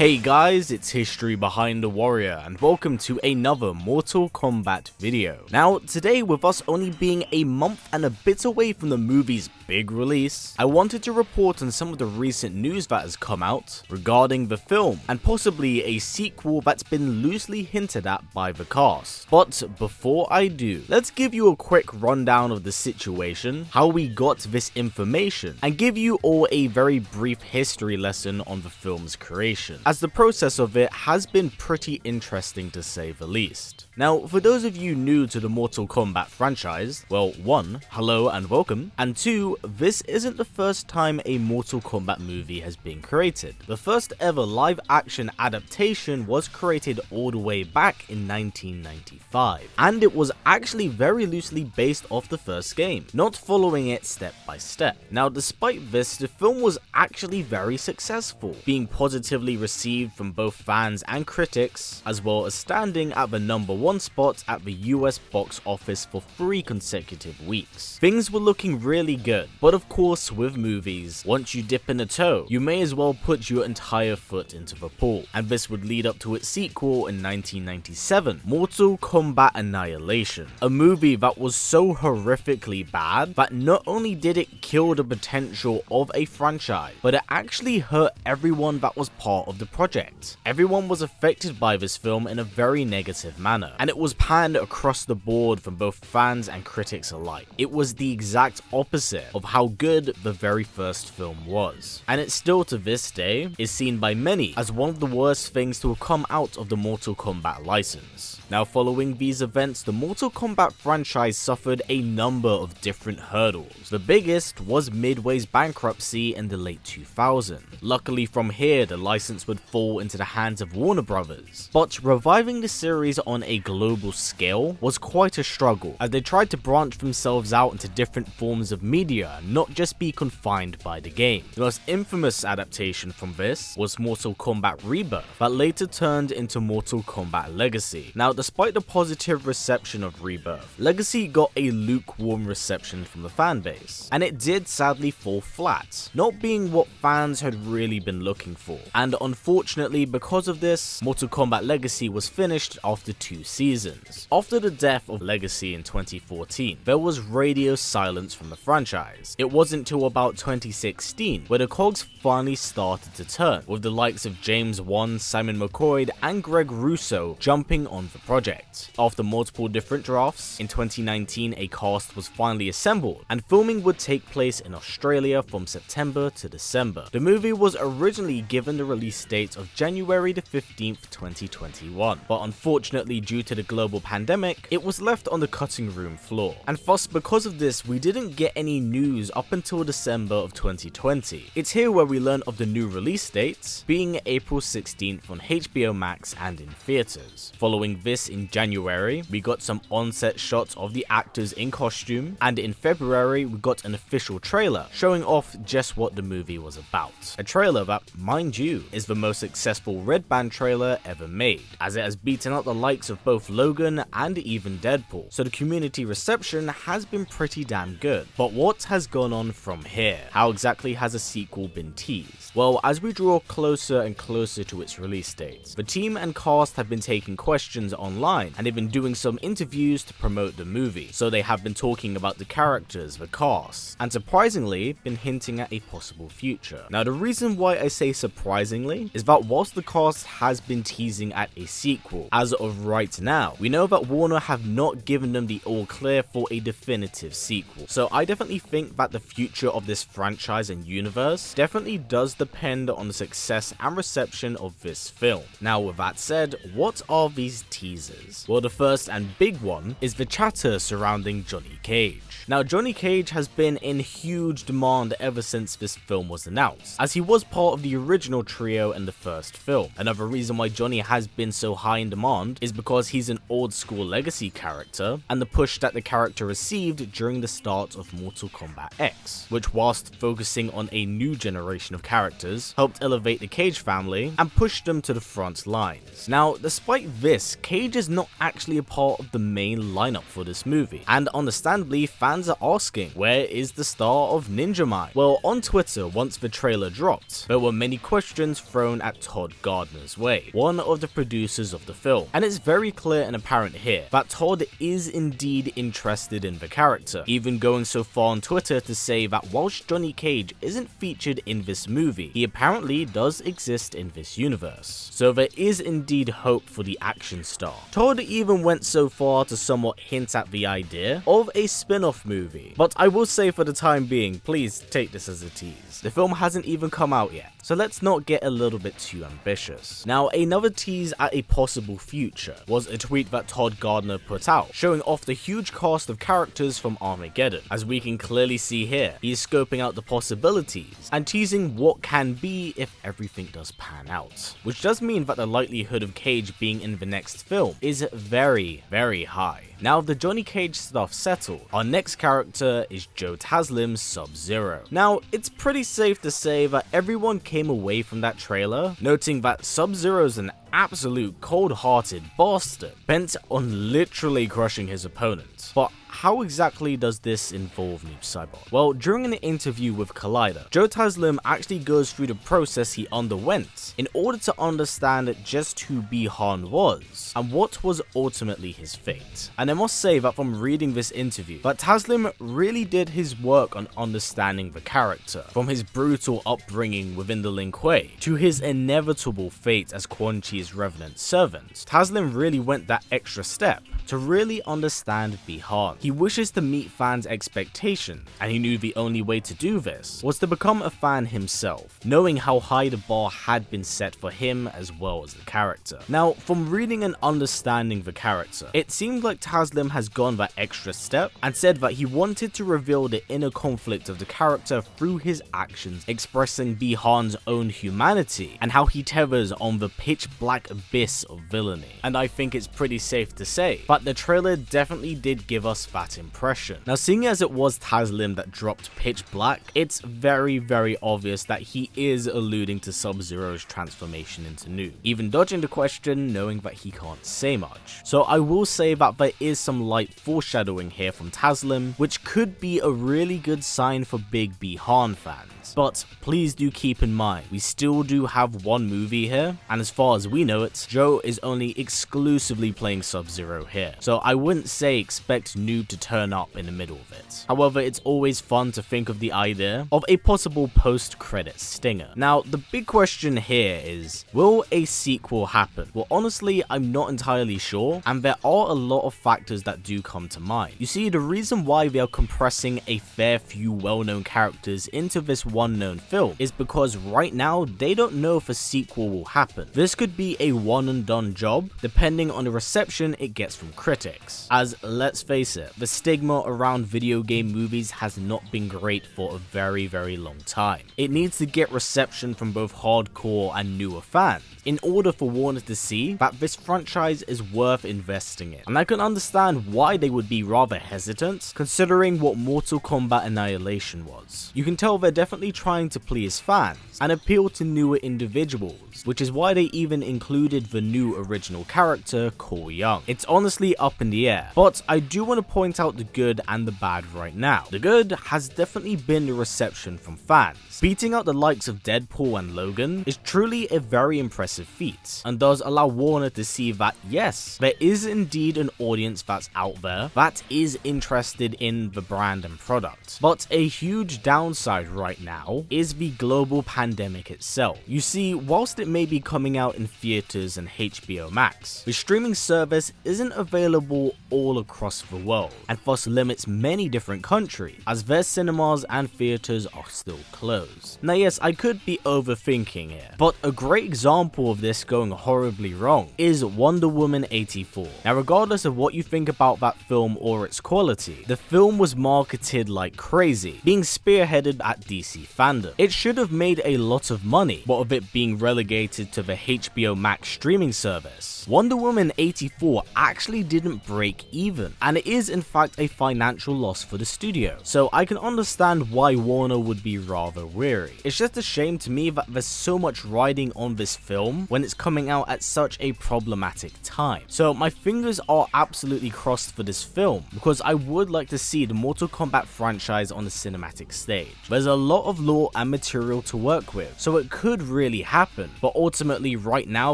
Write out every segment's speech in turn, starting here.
Hey guys, it's History Behind the Warrior and welcome to another Mortal Kombat video. Now today, with us only being a month and a bit away from the movie's big release, I wanted to report on some of the recent news that has come out regarding the film and possibly a sequel that's been loosely hinted at by the cast. But before I do, let's give you a quick rundown of the situation, how we got this information, and give you all a very brief history lesson on the film's creation, as the process of it has been pretty interesting to say the least. Now, for those of you new to the Mortal Kombat franchise, well, 1, hello and welcome, and 2, this isn't the first time a Mortal Kombat movie has been created. The first ever live action adaptation was created all the way back in 1995, and it was actually very loosely based off the first game, not following it step by step. Now, despite this, the film was actually very successful, being positively received from both fans and critics, as well as standing at the #1 spot at the US box office for 3 consecutive weeks. Things were looking really good, but of course with movies, once you dip in a toe, you may as well put your entire foot into the pool, and this would lead up to its sequel in 1997, Mortal Kombat Annihilation, a movie that was so horrifically bad that not only did it kill the potential of a franchise, but it actually hurt everyone that was part of the project. Everyone was affected by this film in a very negative manner, and it was panned across the board from both fans and critics alike. It was the exact opposite of how good the very first film was, and it still to this day is seen by many as one of the worst things to have come out of the Mortal Kombat license. Now, following these events, the Mortal Kombat franchise suffered a number of different hurdles. The biggest was Midway's bankruptcy in the late 2000s. Luckily from here, the license would fall into the hands of Warner Brothers, but reviving the series on a global scale was quite a struggle, as they tried to branch themselves out into different forms of media, not just be confined by the game. The most infamous adaptation from this was Mortal Kombat Reboot, that later turned into Mortal Kombat Legacy. Now, despite the positive reception of Rebirth, Legacy got a lukewarm reception from the fanbase, and it did sadly fall flat, not being what fans had really been looking for. And unfortunately, because of this, Mortal Kombat Legacy was finished after 2 seasons. After the death of Legacy in 2014, there was radio silence from the franchise. It wasn't till about 2016 where the cogs finally started to turn, with the likes of James Wan, Simon McCoy, and Greg Russo jumping on the project. After multiple different drafts, in 2019 a cast was finally assembled, and filming would take place in Australia from September to December. The movie was originally given the release date of January the 15th, 2021, but unfortunately due to the global pandemic, it was left on the cutting room floor. And thus, because of this, we didn't get any news up until December of 2020. It's here where we learn of the new release dates, being April 16th on HBO Max and in theaters. Following this, in January, we got some on-set shots of the actors in costume, and in February, we got an official trailer showing off just what the movie was about. A trailer that, mind you, is the most successful Red Band trailer ever made, as it has beaten out the likes of both Logan and even Deadpool, so the community reception has been pretty damn good. But what has gone on from here? How exactly has a sequel been teased? Well, as we draw closer and closer to its release date, the team and cast have been taking questions online, and they've been doing some interviews to promote the movie, so they have been talking about the characters, the cast, and surprisingly been hinting at a possible future. Now, the reason why I say surprisingly is that whilst the cast has been teasing at a sequel, as of right now, we know that Warner have not given them the all clear for a definitive sequel. So I definitely think that the future of this franchise and universe definitely does depend on the success and reception of this film. Now, with that said, what are these teasers? Well, the first and big one is the chatter surrounding Johnny Cage. Now, Johnny Cage has been in huge demand ever since this film was announced, as he was part of the original trio in the first film. Another reason why Johnny has been so high in demand is because he's an old school legacy character, and the push that the character received during the start of Mortal Kombat X, which, whilst focusing on a new generation of characters, helped elevate the Cage family and push them to the front lines. Now, despite this, Cage is not actually a part of the main lineup for this movie, and understandably, fans fans are asking, where is the star of Ninja Mind? Well, on Twitter, once the trailer dropped, there were many questions thrown at Todd Gardner's way, one of the producers of the film, and it's very clear and apparent here that Todd is indeed interested in the character, even going so far on Twitter to say that whilst Johnny Cage isn't featured in this movie, he apparently does exist in this universe. So there is indeed hope for the action star. Todd even went so far to somewhat hint at the idea of a spin-off movie, but I will say for the time being, please take this as a tease. The film hasn't even come out yet, so let's not get a little bit too ambitious. Now, another tease at a possible future was a tweet that Todd Gardner put out, showing off the huge cast of characters from Armageddon. As we can clearly see here, he is scoping out the possibilities and teasing what can be if everything does pan out, which does mean that the likelihood of Cage being in the next film is very, very high. Now, the Johnny Cage stuff settled, our next character is Joe Taslim's Sub-Zero. Now, it's pretty safe to say that everyone came away from that trailer noting that Sub-Zero's an absolute cold-hearted bastard, bent on literally crushing his opponent. But how exactly does this involve Noob Saibot? Well, during an interview with Collider, Joe Taslim actually goes through the process he underwent in order to understand just who Bi-Han was and what was ultimately his fate. And I must say that from reading this interview, that Taslim really did his work on understanding the character, from his brutal upbringing within the Lin Kuei to his inevitable fate as Quan Chi's revenant servant. Taslim really went that extra step to really understand Bi-Han. He wishes to meet fans' expectations, and he knew the only way to do this was to become a fan himself, knowing how high the bar had been set for him as well as the character. Now, from reading and understanding the character, it seemed like Taslim has gone that extra step and said that he wanted to reveal the inner conflict of the character through his actions, expressing Bi-Han's own humanity and how he tethers on the pitch black abyss of villainy. And I think it's pretty safe to say that the trailer definitely did give us that impression. Now, seeing as it was Taslim that dropped Pitch Black, it's very, very obvious that he is alluding to Sub-Zero's transformation into Noob, even dodging the question knowing that he can't say much. So I will say that there is some light foreshadowing here from Taslim, which could be a really good sign for big Bi-Han fans. But please do keep in mind, we still do have one movie here, and as far as we know it, Joe is only exclusively playing Sub-Zero here, so I wouldn't say expect Noob to turn up in the middle of it. However, it's always fun to think of the idea of a possible post-credit stinger. Now, the big question here is, will a sequel happen? Well, honestly, I'm not entirely sure, and there are a lot of factors that do come to mind. You see, the reason why they are compressing a fair few well-known characters into this one known film is because right now they don't know if a sequel will happen. This could be a one and done job depending on the reception it gets from critics, as let's face it, the stigma around video game movies has not been great for a very, very long time. It needs to get reception from both hardcore and newer fans in order for Warner to see that this franchise is worth investing in. And I can understand why they would be rather hesitant, considering what Mortal Kombat Annihilation was. You can tell they're definitely trying to please fans and appeal to newer individuals, which is why they even included the new original character, Cole Young. It's honestly up in the air, but I do want to point out the good and the bad right now. The good has definitely been the reception from fans. Beating out the likes of Deadpool and Logan is truly a very impressive feat, and does allow Warner to see that yes, there is indeed an audience that's out there that is interested in the brand and product. But a huge downside right now is the global pandemic itself. You see, whilst it may be coming out in theaters and HBO Max, the streaming service isn't available all across the world, and thus limits many different countries, as their cinemas and theaters are still closed. Now yes, I could be overthinking here, but a great example of this going horribly wrong is Wonder Woman 84. Now, regardless of what you think about that film or its quality, the film was marketed like crazy, being spearheaded at DC fandom. It should have made a lot of money, but of it being relegated to the HBO Max streaming service, Wonder Woman 84 actually actually didn't break even, and it is in fact a financial loss for the studio, so I can understand why Warner would be rather weary. It's just a shame to me that there's so much riding on this film when it's coming out at such a problematic time. So my fingers are absolutely crossed for this film, because I would like to see the Mortal Kombat franchise on the cinematic stage. There's a lot of lore and material to work with, so it could really happen, but ultimately right now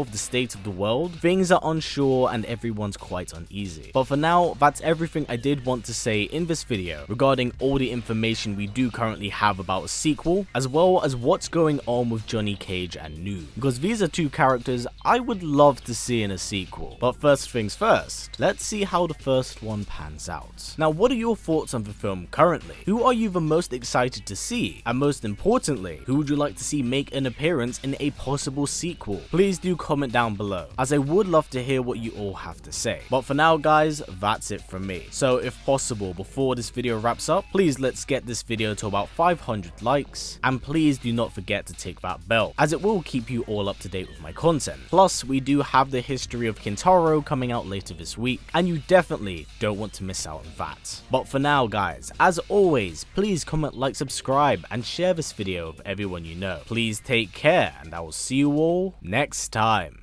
with the state of the world, things are unsure and everyone's quite uneasy. But for now, that's everything I did want to say in this video regarding all the information we do currently have about a sequel, as well as what's going on with Johnny Cage and Noob, because these are two characters I would love to see in a sequel. But first things first, let's see how the first one pans out. Now, what are your thoughts on the film currently? Who are you the most excited to see? And most importantly, who would you like to see make an appearance in a possible sequel? Please do comment down below, as I would love to hear what you all have to say. But for now guys, that's it from me. So if possible, before this video wraps up, please let's get this video to about 500 likes, and please do not forget to tick that bell, as it will keep you all up to date with my content. Plus, we do have the history of Kintaro coming out later this week, and you definitely don't want to miss out on that. But for now guys, as always, please comment, like, subscribe, and share this video with everyone you know. Please take care, and I will see you all next time.